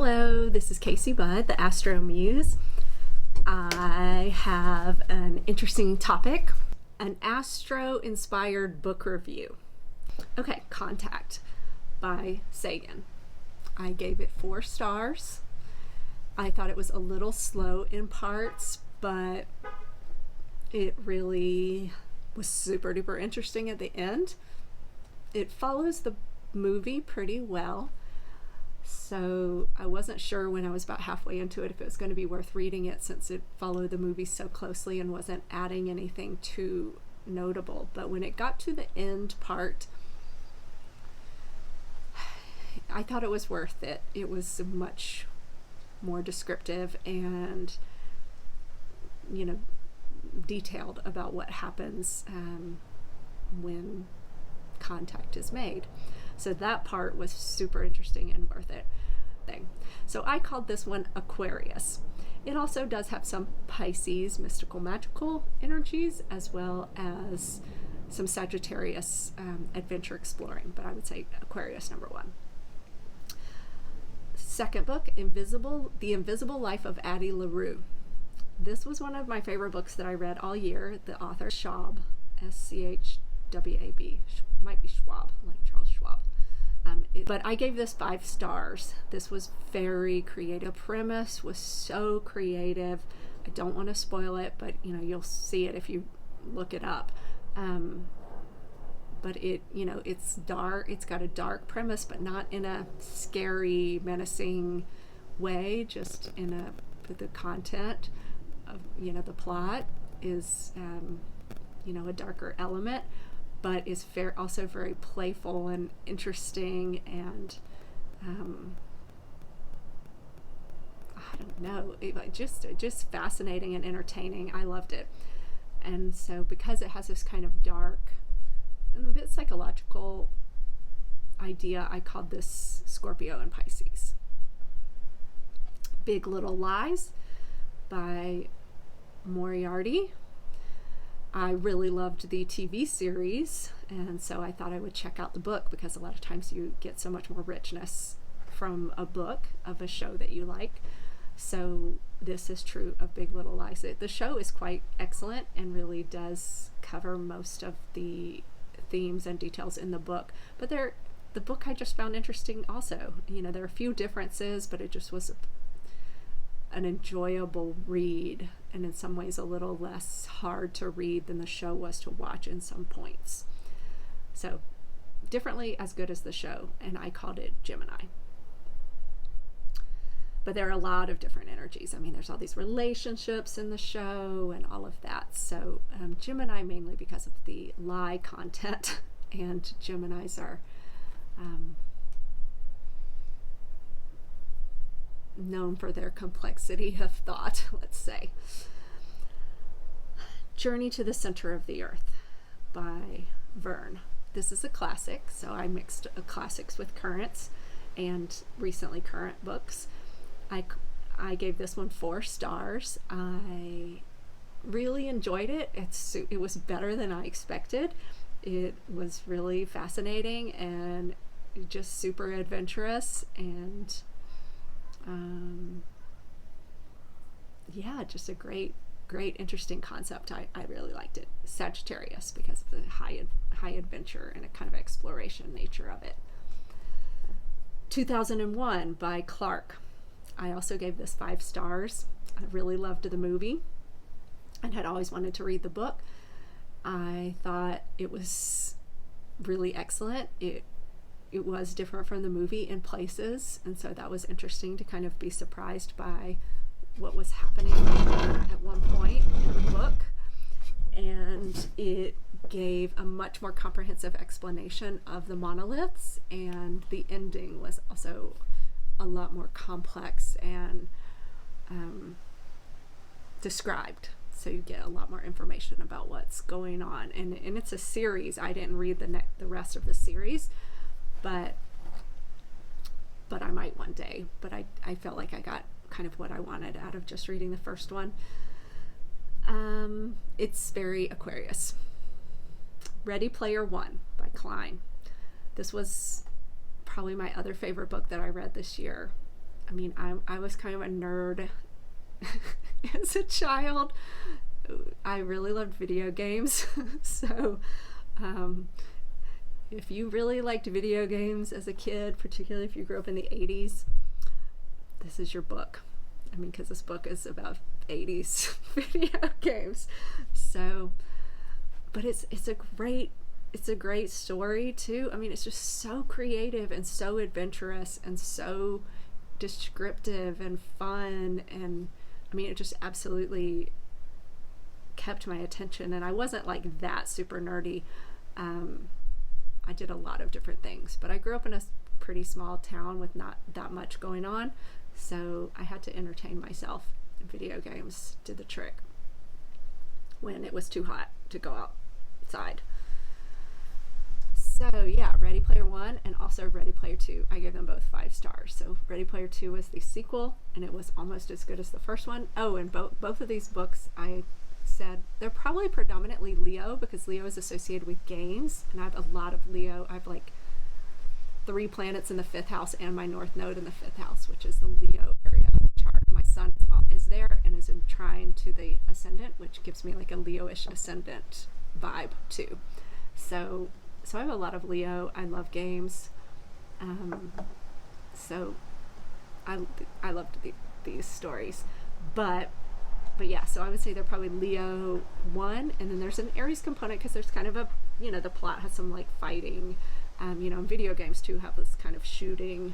Hello, this is Casey Budd, the Astro Muse. I have an interesting topic, an astro-inspired book review. Okay, Contact by Sagan. I gave it 4 stars. I thought it was a little slow in parts, but it really was super duper interesting at the end. It follows the movie pretty well. So I wasn't sure when I was about halfway into it if it was going to be worth reading it, since it followed the movie so closely and wasn't adding anything too notable. But when it got to the end part, I thought it was worth it. It was much more descriptive and, detailed about what happens when contact is made. So that part was super interesting and worth it. So I called this one Aquarius. It also does have some Pisces, mystical, magical energies, as well as some Sagittarius adventure exploring, but I would say Aquarius number 1. Second book, The Invisible Life of Addie, LaRue. This was one of my favorite books that I read all year. The author, Schwab, S-C-H-W-A-B, might be Schwab, like Charles Schwab. But I gave this 5 stars. This was very creative. The premise was so creative. I don't want to spoil it, but you'll see it if you look it up. But it's dark. It's got a dark premise, but not in a scary, menacing way. Just the content of the plot is a darker element, but is also very playful and interesting, and I don't know, just fascinating and entertaining. I loved it. And so because it has this kind of dark and a bit psychological idea, I called this Scorpio and Pisces. Big Little Lies by Moriarty. I really loved the TV series, and so I thought I would check out the book, because a lot of times you get so much more richness from a book of a show that you like. So this is true of Big Little Lies. The show is quite excellent and really does cover most of the themes and details in the book. But the book I just found interesting also. There are a few differences, but it just was an enjoyable read, and in some ways a little less hard to read than the show was to watch in some points. So definitely as good as the show, and I called it Gemini. But there are a lot of different energies. There's all these relationships in the show and all of that. So Gemini mainly because of the lie content, and Geminis are known for their complexity of thought, let's say. Journey to the Center of the Earth by Verne. This is a classic, so I mixed classics with currents and recently current books. I gave this one 4 stars. I really enjoyed it. It was better than I expected. It was really fascinating and just super adventurous, and just a great, interesting concept. I really liked it. Sagittarius because of the high adventure and a kind of exploration nature of it. 2001 by Clark. I also gave this 5 stars. I really loved the movie and had always wanted to read the book. I thought it was really excellent. It was different from the movie in places, and so that was interesting to kind of be surprised by what was happening at one point in the book. And it gave a much more comprehensive explanation of the monoliths, and the ending was also a lot more complex and described. So you get a lot more information about what's going on. And it's a series. I didn't read the rest of the series, but I might one day. But I felt like I got kind of what I wanted out of just reading the first one. It's very Aquarius. Ready Player One by Klein. This was probably my other favorite book that I read this year. I mean, I was kind of a nerd as a child. I really loved video games. So if you really liked video games as a kid, particularly if you grew up in the 80s, this is your book. I mean, because this book is about 80s video games. So, but it's a great story too. I mean, it's just so creative and so adventurous and so descriptive and fun, and I mean, it just absolutely kept my attention. And I wasn't like that super nerdy. I did a lot of different things, but I grew up in a pretty small town with not that much going on, so I had to entertain myself. Video games did the trick when it was too hot to go outside. So yeah, Ready Player One and also Ready Player Two. I gave them both 5 stars. So Ready Player Two was the sequel, and it was almost as good as the first one. Oh, and both of these books, I said they're probably predominantly Leo, because Leo is associated with games, and I have a lot of Leo. I have like 3 planets in the 5th house and my North Node in the 5th house, which is the Leo area of the chart. My sun is there and is in trine to the ascendant, which gives me like a Leo-ish ascendant vibe too. So I have a lot of Leo. I love games. So I loved these stories. But yeah, so I would say they're probably Leo 1, and then there's an Aries component because there's kind of a, the plot has some like fighting. And video games too have this kind of shooting.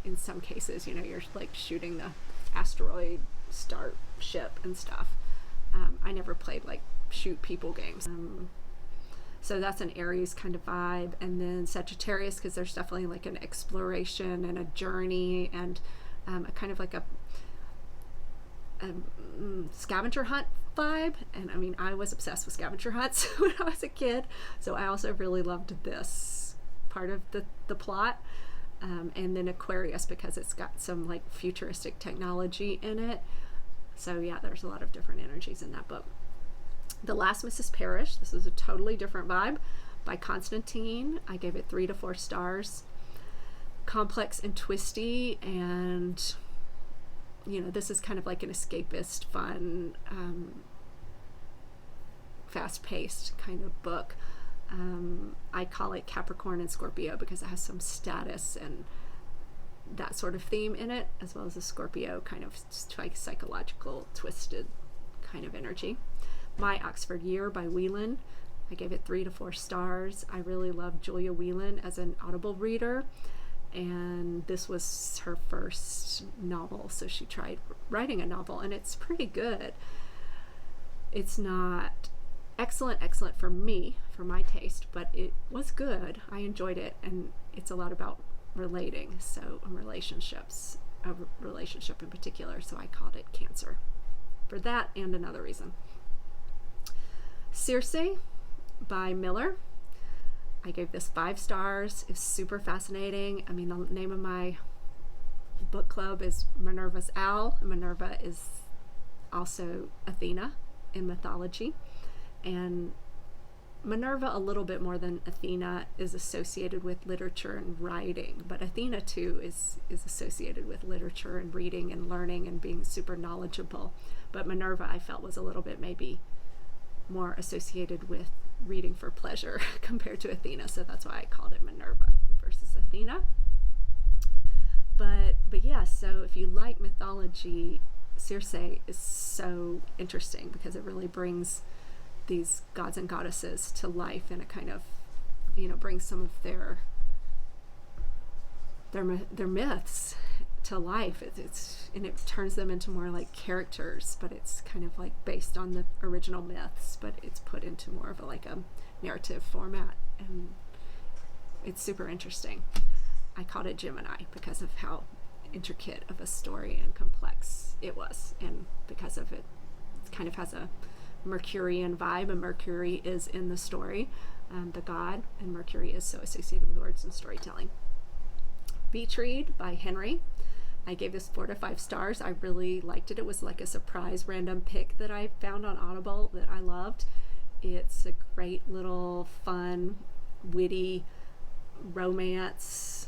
In some cases, you're like shooting the asteroid starship and stuff. I never played like shoot people games. So that's an Aries kind of vibe. And then Sagittarius, because there's definitely like an exploration and a journey and a kind of like a scavenger hunt vibe. And I mean, I was obsessed with scavenger hunts when I was a kid, so I also really loved this part of the plot. And then Aquarius, because it's got some like futuristic technology in it. So yeah, there's a lot of different energies in that book. The Last Mrs. Parrish, this is a totally different vibe, by Constantine. I gave it 3 to 4 stars. Complex and twisty, and this is kind of like an escapist, fun, fast-paced kind of book. I call it Capricorn and Scorpio because it has some status and that sort of theme in it, as well as a Scorpio kind of like psychological, twisted kind of energy. My Oxford Year by Whelan, I gave it 3 to 4 stars. I really love Julia Whelan as an Audible reader, and this was her first novel, so she tried writing a novel, and it's pretty good. It's not excellent for me, for my taste, but it was good. I enjoyed it, and it's a lot about relating, so relationships, a relationship in particular, so I called it Cancer for that and another reason. Circe by Miller, I gave this 5 stars. It's super fascinating. I mean, the name of my book club is Minerva's Owl, and Minerva is also Athena in mythology, and Minerva, a little bit more than Athena, is associated with literature and writing, but Athena too is associated with literature and reading and learning and being super knowledgeable. But Minerva, I felt, was a little bit maybe more associated with reading for pleasure compared to Athena, so that's why I called it Minerva versus Athena. But yeah, so if you like mythology, Circe is so interesting because it really brings these gods and goddesses to life, and it kind of, brings some of their myths to life. And it turns them into more like characters, but it's kind of like based on the original myths, but it's put into more of a narrative format, and it's super interesting. I called it Gemini because of how intricate of a story and complex it was, and because of it kind of has a Mercurian vibe, and Mercury is in the story, the god, and Mercury is so associated with words and storytelling. Beach Read by Henry, I gave this 4 to 5 stars. I really liked it. It was like a surprise random pick that I found on Audible that I loved. It's a great little fun, witty romance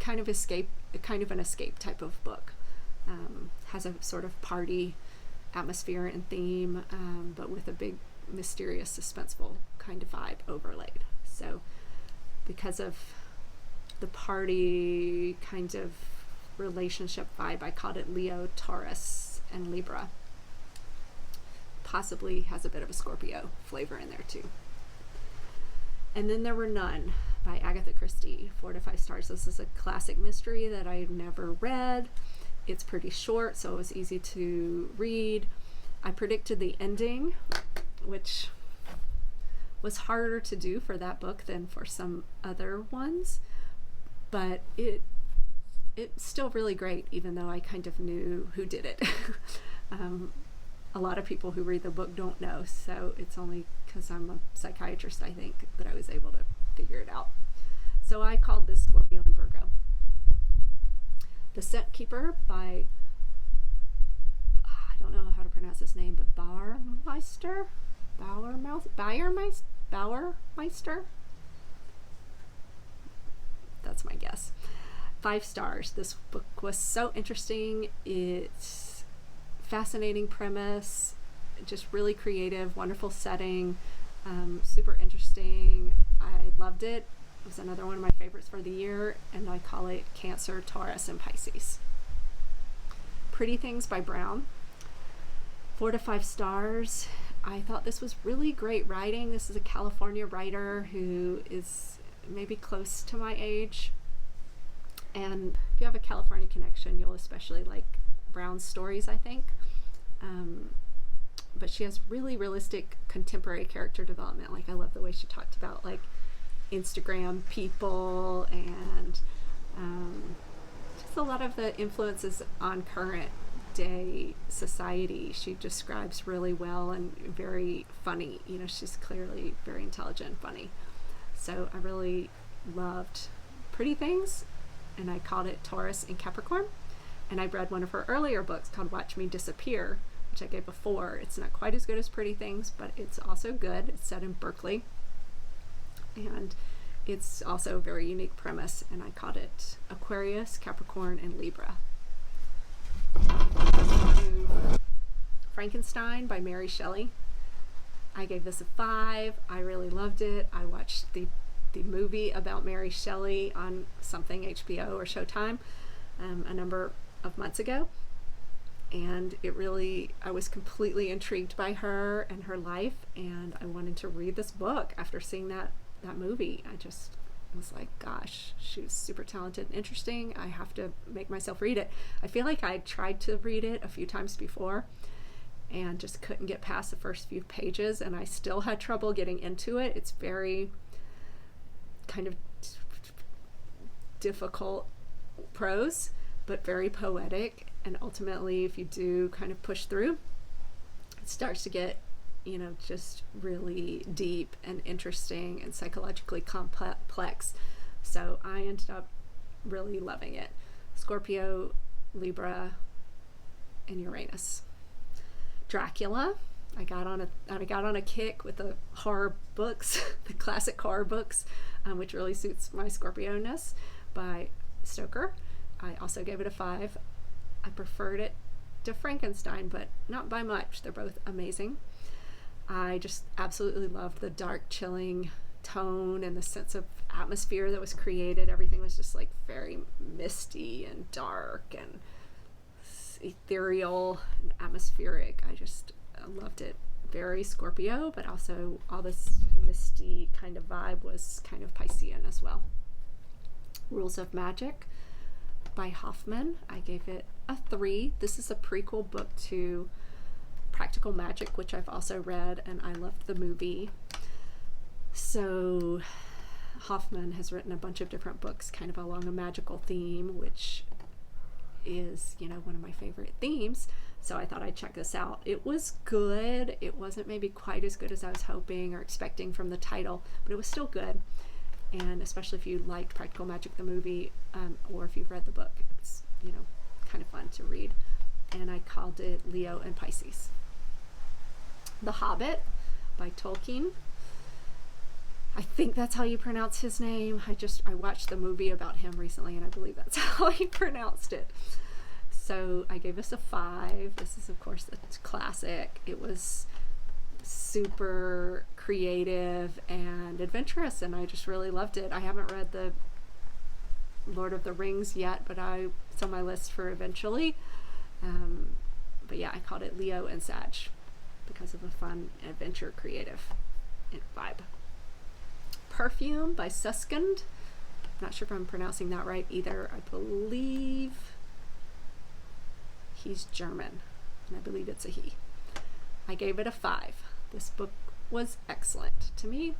kind of an escape type of book. Has a sort of party atmosphere and theme, but with a big mysterious, suspenseful kind of vibe overlaid. So because of the party kind of relationship vibe, I called it Leo, Taurus, and Libra. Possibly has a bit of a Scorpio flavor in there too. And then there were None by Agatha Christie, 4 to 5 stars. This is a classic mystery that I've never read. It's pretty short, so it was easy to read. I predicted the ending, which was harder to do for that book than for some other ones, but it's still really great, even though I kind of knew who did it. A lot of people who read the book don't know, so it's only because I'm a psychiatrist, I think, that I was able to figure it out. So I called this Scorpio and Virgo. The Scent Keeper by, I don't know how to pronounce his name, but Bauermeister? That's my guess. 5 stars. This book was so interesting. It's fascinating premise, just really creative, wonderful setting, super interesting. I loved it. It was another one of my favorites for the year, and I call it Cancer, Taurus, and Pisces. Pretty Things by Brown, 4 to 5 stars. I thought this was really great writing. This is a California writer who is maybe close to my age, and if you have a California connection, you'll especially like Brown's stories, I think. But she has really realistic contemporary character development. Like, I love the way she talked about like Instagram people and just a lot of the influences on current day society. She describes really well and very funny. You know, she's clearly very intelligent and funny. So I really loved Pretty Things, and I called it Taurus and Capricorn. And I read one of her earlier books called Watch Me Disappear, which I gave a 4. It's not quite as good as Pretty Things, but it's also good. It's set in Berkeley, and it's also a very unique premise, and I called it Aquarius, Capricorn, and Libra. Frankenstein by Mary Shelley. I gave this a 5. I really loved it. I watched the movie about Mary Shelley on something, HBO or Showtime, a number of months ago, and I was completely intrigued by her and her life, and I wanted to read this book after seeing that movie. I just was like, gosh, she was super talented and interesting. I have to make myself read it. I feel like I tried to read it a few times before and just couldn't get past the first few pages, and I still had trouble getting into it. It's very kind of difficult prose, but very poetic, and ultimately, if you do kind of push through, it starts to get, just really deep and interesting and psychologically complex. So I ended up really loving it. Scorpio, Libra, and Uranus. Dracula. I got on a kick with the horror books, the classic horror books, which really suits my Scorpio-ness, by Stoker. I also gave it a 5. I preferred it to Frankenstein, but not by much. They're both amazing. I just absolutely loved the dark, chilling tone and the sense of atmosphere that was created. Everything was just like very misty and dark and ethereal and atmospheric. I loved it. Very Scorpio, but also all this misty kind of vibe was kind of Piscean as well. Rules of Magic by Hoffman. I gave it a 3. This is a prequel book to Practical Magic, which I've also read, and I loved the movie. So Hoffman has written a bunch of different books kind of along a magical theme, which is, one of my favorite themes. So I thought I'd check this out. It was good. It wasn't maybe quite as good as I was hoping or expecting from the title, but it was still good. And especially if you liked Practical Magic, the movie, or if you've read the book, it's, kind of fun to read. And I called it Leo and Pisces. The Hobbit by Tolkien. I think that's how you pronounce his name. I watched the movie about him recently, and I believe that's how he pronounced it. So I gave this a 5. This is, of course, a classic. It was super creative and adventurous, and I just really loved it. I haven't read the Lord of the Rings yet, but it's on my list for eventually. But yeah, I called it Leo and Sag because of a fun adventure creative vibe. Perfume by Sagan. Not sure if I'm pronouncing that right either. I believe he's German, and I believe it's a he. I gave it a 5. This book was excellent to me.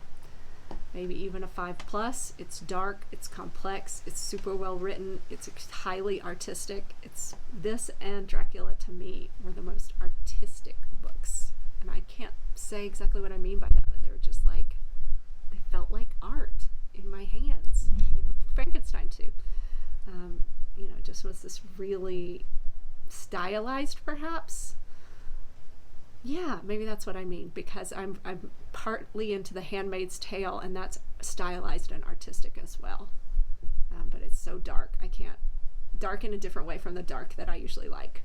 Maybe even a 5+. It's dark, it's complex, it's super well written, it's highly artistic. This and Dracula to me were the most artistic books. And I can't say exactly what I mean by that, but they were just like, they felt like art in my hands. Frankenstein too. Just was this really stylized, perhaps. Yeah, maybe that's what I mean, because I'm partly into The Handmaid's Tale, and that's stylized and artistic as well. But it's so dark. I can't dark in a different way from the dark that I usually like.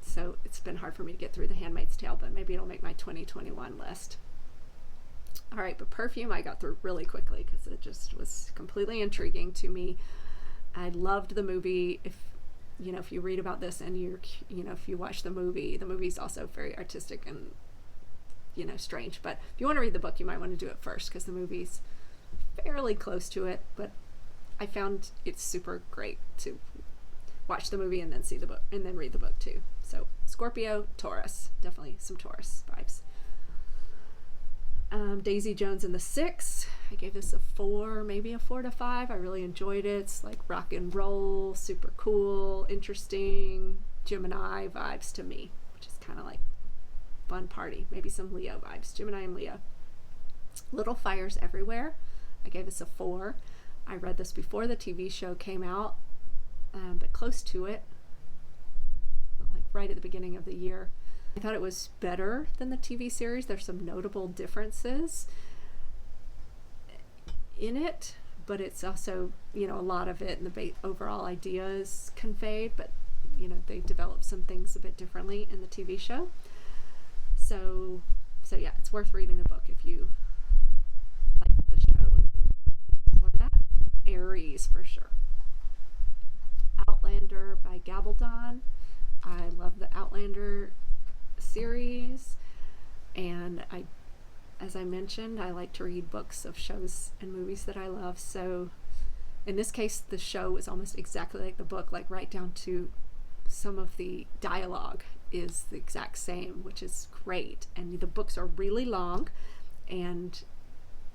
So it's been hard for me to get through The Handmaid's Tale, but maybe it'll make my 2021 list. All right, but Perfume I got through really quickly because it just was completely intriguing to me. I loved the movie. If you read about this and if you watch the movie's also very artistic and, strange. But if you want to read the book, you might want to do it first because the movie's fairly close to it. But I found it's super great to watch the movie and then see the book and then read the book too. So Scorpio, Taurus, definitely some Taurus vibes. Daisy Jones and the Six. I gave this a 4, maybe a 4 to 5. I really enjoyed it. It's like rock and roll, super cool, interesting, Gemini vibes to me, which is kind of like fun party. Maybe some Leo vibes, Gemini and Leo. Little Fires Everywhere. I gave this a 4. I read this before the TV show came out, but close to it, like right at the beginning of the year. I thought it was better than the TV series. There's some notable differences in it, but it's also, a lot of it and the overall idea is conveyed, but, they develop some things a bit differently in the TV show. So yeah, it's worth reading the book if you like the show and explore that. Aries for sure. Outlander by Gabaldon. I love the Outlander series, and as I mentioned, I like to read books of shows and movies that I love. So in this case, the show is almost exactly like the book, like right down to some of the dialogue is the exact same, which is great. And the books are really long, and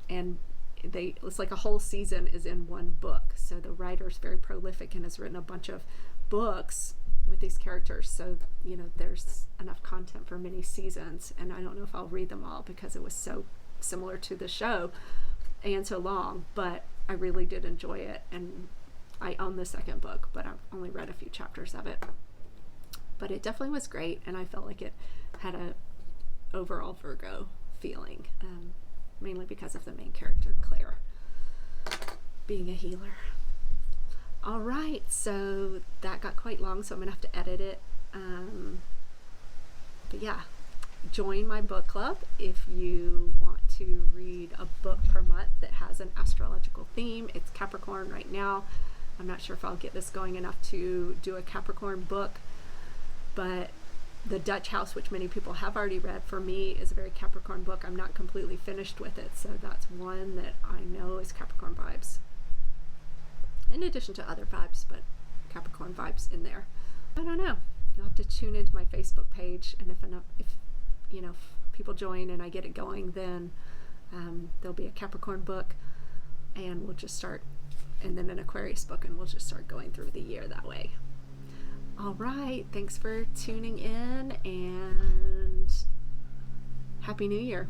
it's like a whole season is in one book. So the writer's very prolific and has written a bunch of books with these characters, so there's enough content for many seasons, and I don't know if I'll read them all because it was so similar to the show and so long, but I really did enjoy it, and I own the second book, but I've only read a few chapters of it. But it definitely was great, and I felt like it had a overall Virgo feeling, mainly because of the main character, Claire, being a healer. All right, so that got quite long, so I'm going to have to edit it. But yeah, join my book club if you want to read a book per month that has an astrological theme. It's Capricorn right now. I'm not sure if I'll get this going enough to do a Capricorn book, but The Dutch House, which many people have already read, for me is a very Capricorn book. I'm not completely finished with it, so that's one that I know is Capricorn vibes. In addition to other vibes, but Capricorn vibes in there. I don't know. You'll have to tune into my Facebook page, and if people join and I get it going, then there'll be a Capricorn book, and we'll just start, and then an Aquarius book, and we'll just start going through the year that way. All right. Thanks for tuning in, and Happy New Year.